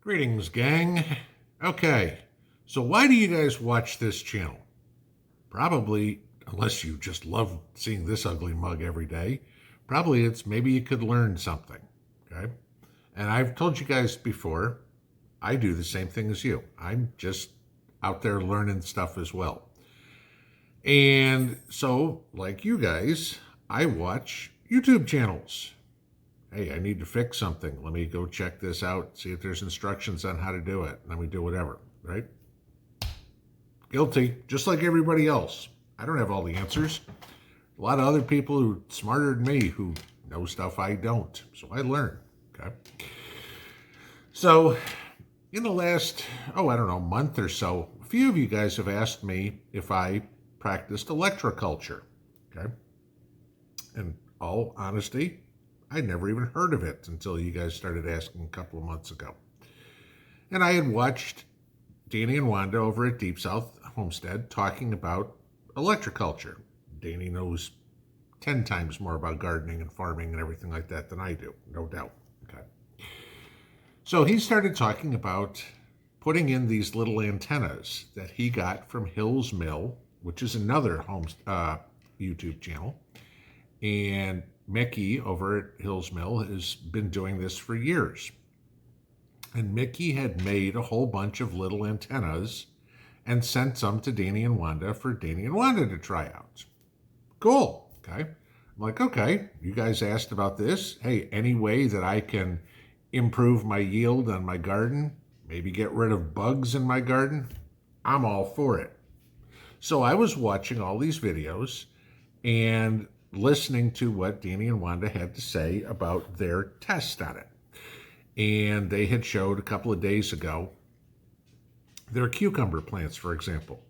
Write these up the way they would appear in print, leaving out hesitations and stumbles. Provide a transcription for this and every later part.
Greetings, gang. Okay, so why do you guys watch this channel? Probably, unless you just love seeing this ugly mug every day, probably it's maybe you could learn something, okay? And I've told you guys before, I do the same thing as you. I'm just out there learning stuff as well. And so, like you guys, I watch YouTube channels. Hey, I need to fix something. Let me go check this out, see if there's instructions on how to do it. Let me do whatever, right? Guilty, just like everybody else. I don't have all the answers. A lot of other people who are smarter than me who know stuff I don't. So I learn, okay? So in the last, I don't know, month or so, a few of you guys have asked me if I practiced ElectroCulture, okay? In all honesty, I'd never even heard of it until you guys started asking a couple of months ago. And I had watched Danny and Wanda over at Deep South Homestead talking about ElectroCulture. Danny knows 10 times more about gardening and farming and everything like that than I do, no doubt. Okay. So he started talking about putting in these little antennas that he got from Hill's Mill, which is another YouTube channel. And Mickey over at Hill's Mill has been doing this for years. And Mickey had made a whole bunch of little antennas and sent some to Danny and Wanda for Danny and Wanda to try out. Cool, okay. I'm like, okay, you guys asked about this. Hey, any way that I can improve my yield on my garden, maybe get rid of bugs in my garden, I'm all for it. So I was watching all these videos and listening to what Danny and Wanda had to say about their test on it. And they had showed a couple of days ago their cucumber plants, for example.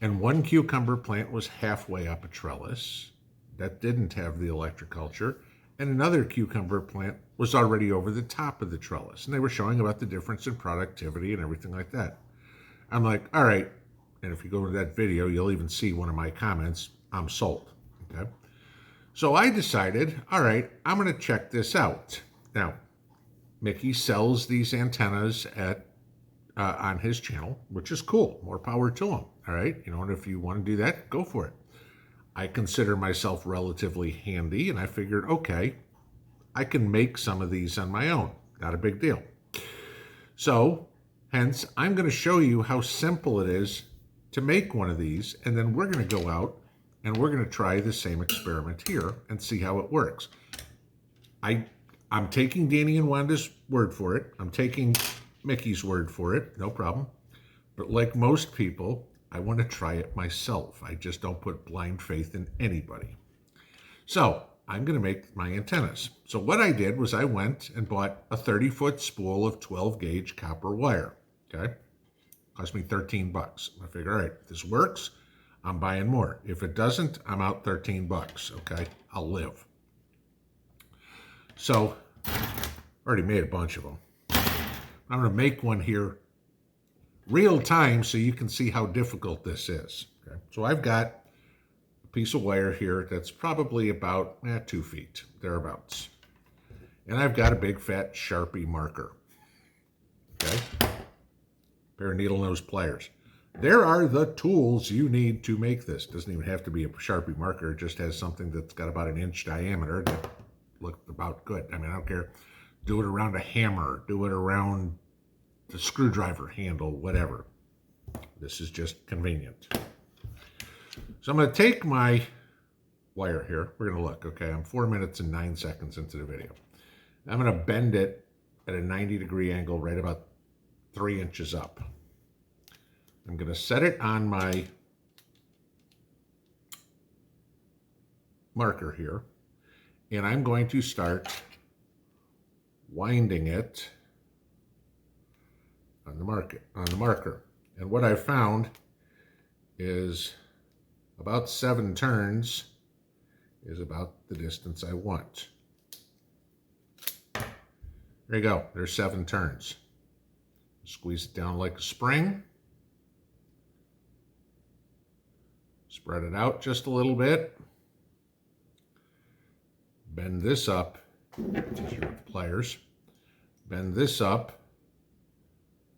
And one cucumber plant was halfway up a trellis that didn't have the ElectroCulture, and another cucumber plant was already over the top of the trellis. And they were showing about the difference in productivity and everything like that. I'm like, all right, and if you go to that video, you'll even see one of my comments, I'm sold, okay? So I decided, all right, I'm going to check this out. Now, Mickey sells these antennas on his channel, which is cool. More power to him, all right? And if you want to do that, go for it. I consider myself relatively handy, and I figured, okay, I can make some of these on my own. Not a big deal. So, hence, I'm going to show you how simple it is to make one of these, and then we're going to go out and we're going to try the same experiment here and see how it works. I'm taking Danny and Wanda's word for it. I'm taking Mickey's word for it. No problem. But like most people, I want to try it myself. I just don't put blind faith in anybody. So I'm going to make my antennas. So what I did was I went and bought a 30-foot spool of 12-gauge copper wire. Okay? Cost me $13. I figured, all right, if this works, I'm buying more. If it doesn't, I'm out $13, okay? I'll live. So, already made a bunch of them. I'm going to make one here real time so you can see how difficult this is. Okay? So I've got a piece of wire here that's probably about 2 feet, thereabouts. And I've got a big fat Sharpie marker. Okay? Pair of needle nose pliers. There are the tools you need to make this. Doesn't even have to be a Sharpie marker. It just has something that's got about 1 inch diameter that looked about good. I mean, I don't care. Do it around a hammer. Do it around the screwdriver handle, whatever. This is just convenient. So I'm going to take my wire here. We're going to look, okay? I'm 4 minutes and 9 seconds into the video. I'm going to bend it at a 90-degree angle right about 3 inches up. I'm going to set it on my marker here, and I'm going to start winding it on the marker. And what I found is about 7 turns is about the distance I want. There you go. There's 7 turns. Squeeze it down like a spring. Spread it out just a little bit. Bend this up. Use your pliers. Bend this up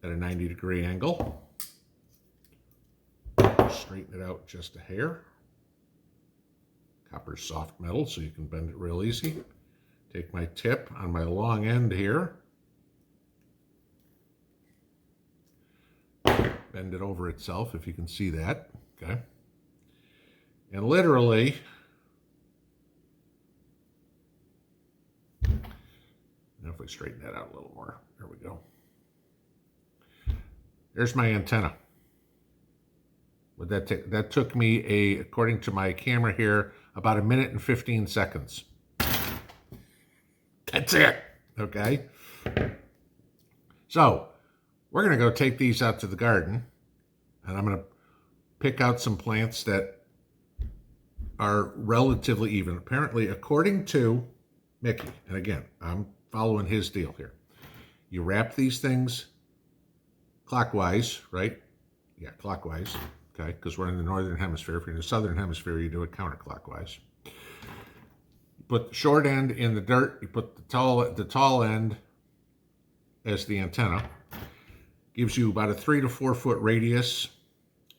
at a 90-degree angle. Straighten it out just a hair. Copper's soft metal, so you can bend it real easy. Take my tip on my long end here. Bend it over itself, if you can see that, okay? And literally, now if we straighten that out a little more, there we go. There's my antenna. What that take? That took me, according to my camera here, about 1 minute and 15 seconds. That's it, okay? So, we're gonna go take these out to the garden, and I'm gonna pick out some plants that are relatively even. Apparently, according to Mickey, and again, I'm following his deal here. You wrap these things clockwise, right? Yeah, clockwise, okay? Because we're in the northern hemisphere. If you're in the southern hemisphere, you do it counterclockwise. You put the short end in the dirt. You put the tall end as the antenna. Gives you about a 3 to 4 foot radius,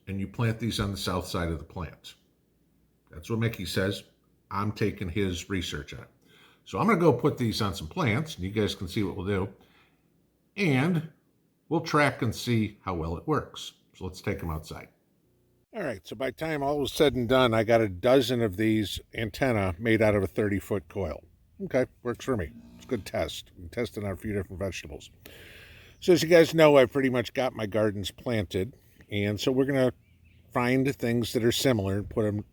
and you plant these on the south side of the plant. That's what Mickey says. I'm taking his research on it. So I'm going to go put these on some plants, and you guys can see what we'll do. And we'll track and see how well it works. So let's take them outside. All right, so by the time all was said and done, I got a dozen of these antennae made out of a 30-foot coil. Okay, works for me. It's a good test. I'm testing out a few different vegetables. So as you guys know, I've pretty much got my gardens planted. And so we're going to find things that are similar and put them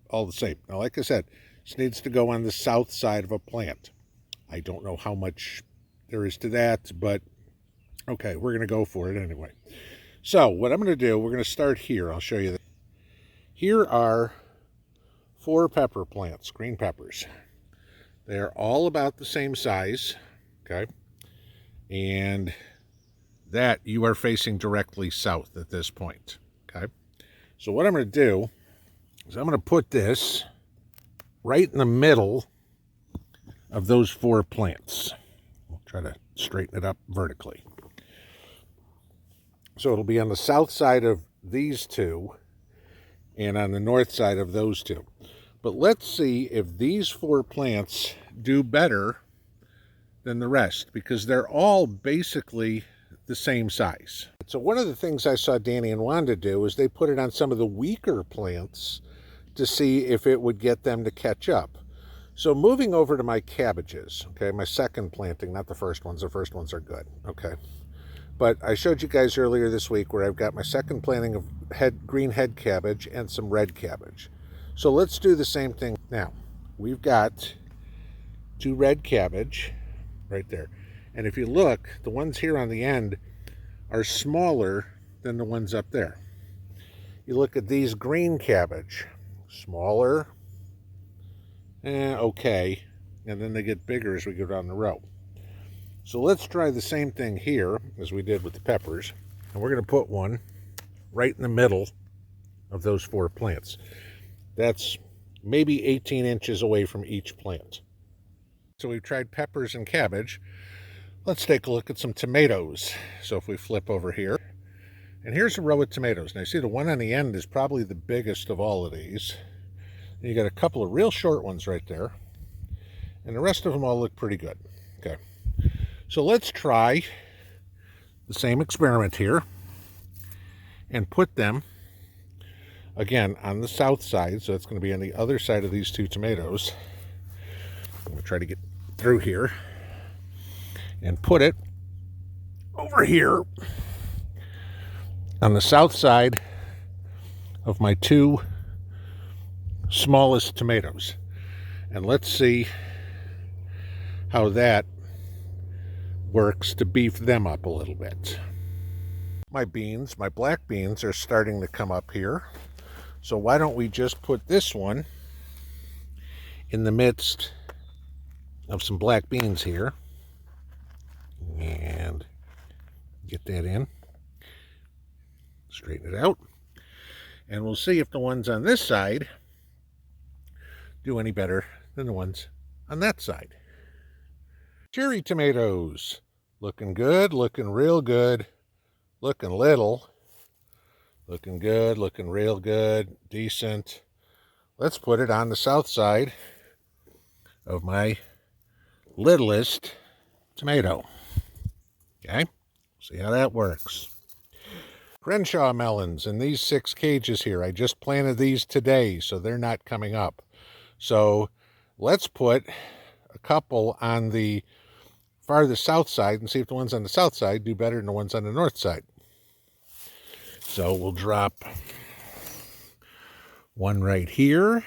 all the same. Now, like I said, this needs to go on the south side of a plant. I don't know how much there is to that, but okay, we're going to go for it anyway. So what I'm going to do, we're going to start here. I'll show you that. Here are 4 pepper plants, green peppers. They're all about the same size, okay? And that you are facing directly south at this point, okay? So what I'm going to do is I'm going to put this right in the middle of those 4 plants. I'll try to straighten it up vertically. So it'll be on the south side of these 2 and on the north side of those 2. But let's see if these 4 plants do better than the rest, because they're all basically the same size. So one of the things I saw Danny and Wanda do is they put it on some of the weaker plants to see if it would get them to catch up. So moving over to my cabbages, okay, my second planting, not the first ones. The first ones are good, okay. But I showed you guys earlier this week where I've got my second planting of green head cabbage and some red cabbage. So let's do the same thing now. We've got 2 red cabbage right there. And if you look, the ones here on the end are smaller than the ones up there. You look at these green cabbage, smaller, okay, and then they get bigger as we go down the row. So let's try the same thing here as we did with the peppers, and we're going to put one right in the middle of those 4 plants. That's maybe 18 inches away from each plant. So we've tried peppers and cabbage. Let's take a look at some tomatoes. So if we flip over here, and here's a row of tomatoes. Now you see the one on the end is probably the biggest of all of these. And you got a couple of real short ones right there. And the rest of them all look pretty good. Okay. So let's try the same experiment here and put them, again, on the south side. So it's going to be on the other side of these 2 tomatoes. I'm going to try to get through here and put it over here on the south side of my 2 smallest tomatoes. And let's see how that works to beef them up a little bit. My beans, my black beans, are starting to come up here. So why don't we just put this one in the midst of some black beans here. And get that in. Straighten it out. And we'll see if the ones on this side do any better than the ones on that side. Cherry tomatoes. Looking good, looking real good. looking little, looking good, looking real good, decent. Let's put it on the south side of my littlest tomato. Okay, see how that works. Crenshaw melons in these 6 cages here. I just planted these today, so they're not coming up. So let's put a couple on the farthest south side and see if the ones on the south side do better than the ones on the north side. So we'll drop one right here,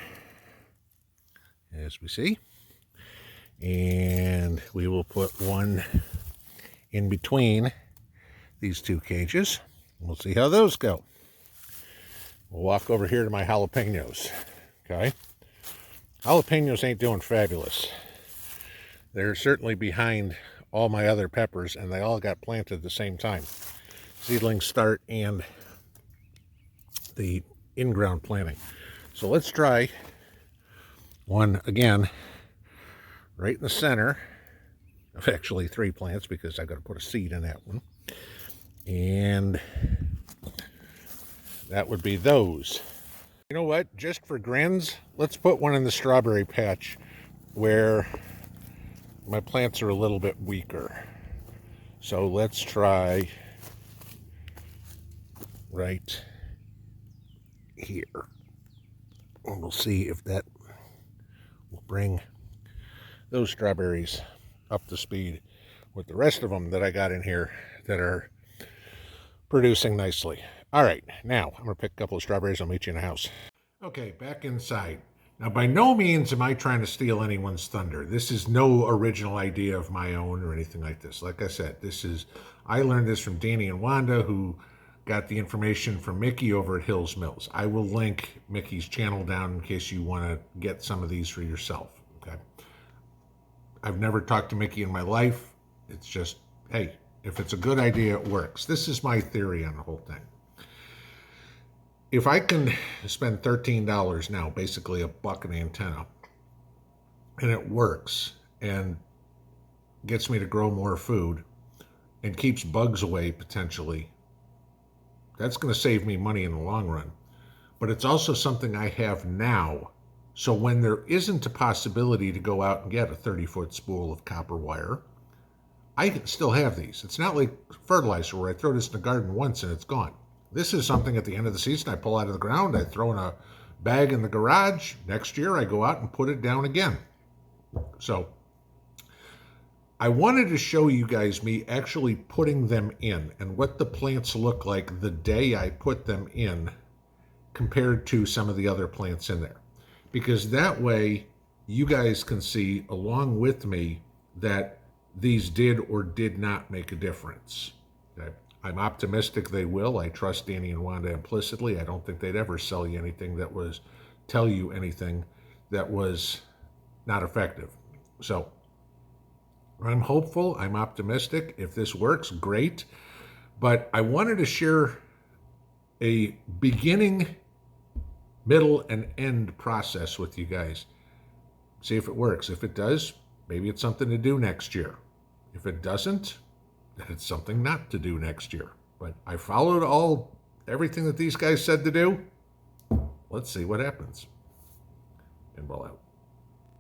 as we see, and we will put one in between these 2 cages. We'll see how those go. We'll walk over here to my jalapenos. Okay, jalapenos ain't doing fabulous. They're certainly behind all my other peppers, and they all got planted at the same time. Seedling start and the in-ground planting. So let's try one again right in the center of actually 3 plants, because I've got to put a seed in that one. And that would be those. You know what? Just for grins, let's put one in the strawberry patch where my plants are a little bit weaker. So let's try right here. And we'll see if that will bring those strawberries up to speed with the rest of them that I got in here that are producing nicely. All right, now I'm going to pick a couple of strawberries. I'll meet you in the house. Okay, back inside. Now, by no means am I trying to steal anyone's thunder. This is no original idea of my own or anything like this. Like I said, I learned this from Danny and Wanda, who got the information from Mickey over at Hills Mills. I will link Mickey's channel down in case you want to get some of these for yourself. Okay. I've never talked to Mickey in my life. It's just, hey, if it's a good idea, it works. This is my theory on the whole thing. If I can spend $13 now, basically $1 an antenna, and it works and gets me to grow more food and keeps bugs away potentially, that's going to save me money in the long run. But it's also something I have now. So when there isn't a possibility to go out and get a 30-foot spool of copper wire, I can still have these. It's not like fertilizer where I throw this in the garden once and it's gone. This is something at the end of the season I pull out of the ground, I throw in a bag in the garage. Next year I go out and put it down again. So I wanted to show you guys me actually putting them in and what the plants look like the day I put them in compared to some of the other plants in there. Because that way you guys can see along with me that these did or did not make a difference. Okay? I'm optimistic they will. I trust Danny and Wanda implicitly. I don't think they'd ever tell you anything that was not effective. So I'm hopeful. I'm optimistic. If this works, great. But I wanted to share a beginning, middle, and end process with you guys. See if it works. If it does, maybe it's something to do next year. If it doesn't, then it's something not to do next year. But I followed everything that these guys said to do. Let's see what happens. Pinball out.